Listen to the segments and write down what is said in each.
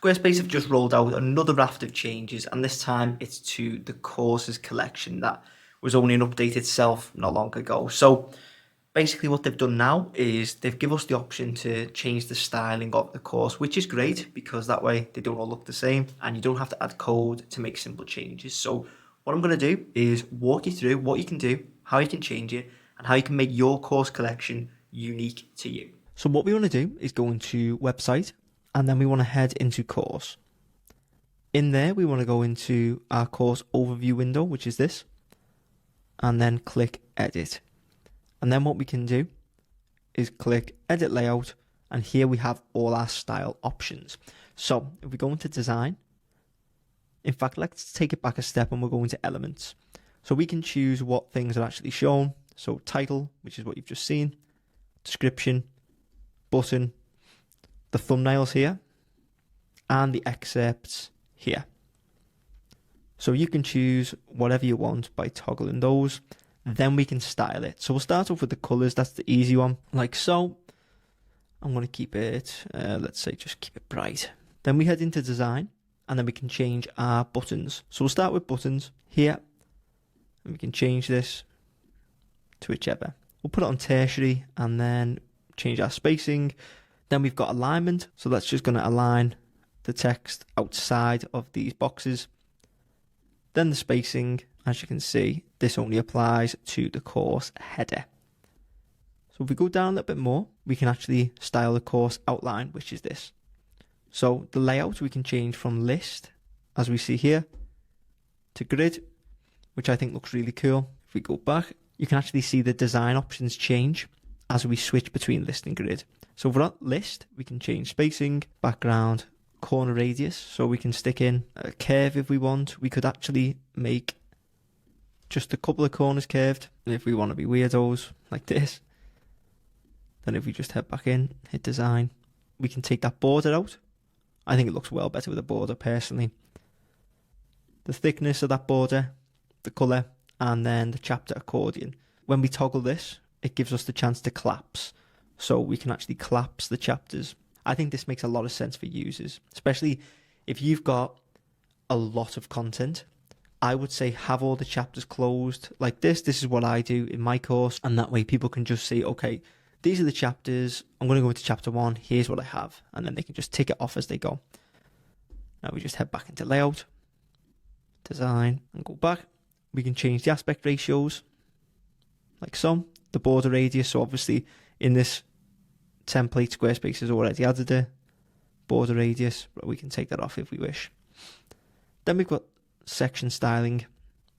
Squarespace have just rolled out another raft of changes, and this time it's to the courses collection that was only an update itself not long ago. So basically what they've done now is they've given us the option to change the styling of the course, which is great because that way they don't all look the same and you don't have to add code to make simple changes. So what I'm going to do is walk you through what you can do, how you can change it, and how you can make your course collection unique to you. So what we want to do is go into website, and then we want to head into course. In there, we want to go into our course overview window, which is this, and then click edit. And then what we can do is click edit layout, and here we have all our style options. So if we go into design, in fact, let's take it back a step and we'll go into elements. So we can choose what things are actually shown. So title, which is what you've just seen, description, button, the thumbnails here, and the excerpts here. So you can choose whatever you want by toggling those. Then we can style it. So we'll start off with the colors. That's the easy one, like so. I'm going to keep it, let's say just keep it bright. Then we head into design, and then we can change our buttons. So we'll start with buttons here, and we can change this to whichever. We'll put it on tertiary and then change our spacing. Then we've got alignment. So that's just going to align the text outside of these boxes. Then the spacing, as you can see, this only applies to the course header. So if we go down a little bit more, we can actually style the course outline, which is this. So the layout we can change from list, as we see here, to grid, which I think looks really cool. If we go back, you can actually see the design options change as we switch between list and grid. So if we're at list, we can change spacing, background, corner radius. So we can stick in a curve if we want. We could actually make just a couple of corners curved if we want to be weirdos like this. Then if we just head back in, hit design, we can take that border out. I think it looks well better with a border personally. The thickness of that border, the colour, and then the chapter accordion. When we toggle this, it gives us the chance to collapse. So we can actually collapse the chapters. I think this makes a lot of sense for users, especially if you've got a lot of content. I would say have all the chapters closed like this. This is what I do in my course. And that way people can just see, okay, these are the chapters. I'm going to go into chapter 1. Here's what I have. And then they can just tick it off as they go. Now we just head back into layout, design, and go back. We can change the aspect ratios like so. The border radius, so obviously in this template, Squarespace has already added a border radius, but we can take that off if we wish. Then we've got section styling.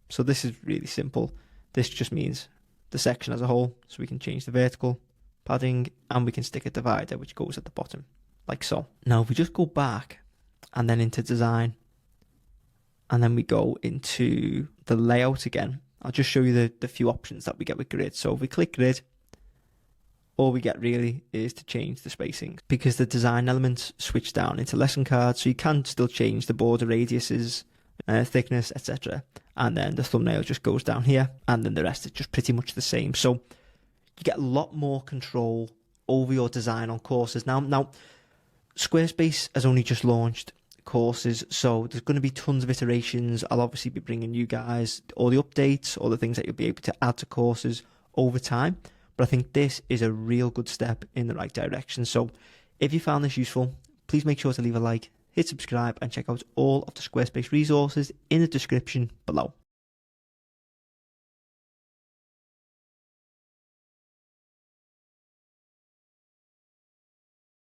So this is really simple. This just means the section as a whole. So we can change the vertical padding, and we can stick a divider which goes at the bottom, like so. Now if we just go back and then into design, and then we go into the layout again, I'll just show you the few options that we get with grid. So if we click grid, all we get really is to change the spacing, because the design elements switch down into lesson cards, so you can still change the border radiuses, thickness, etc. And then the thumbnail just goes down here, and then the rest is just pretty much the same. So you get a lot more control over your design on courses. Now Squarespace has only just launched courses, so there's going to be tons of iterations. I'll obviously be bringing you guys all the updates, all the things that you'll be able to add to courses over time. But I think this is a real good step in the right direction. So if you found this useful, please make sure to leave a like, hit subscribe, and check out all of the Squarespace resources in the description below.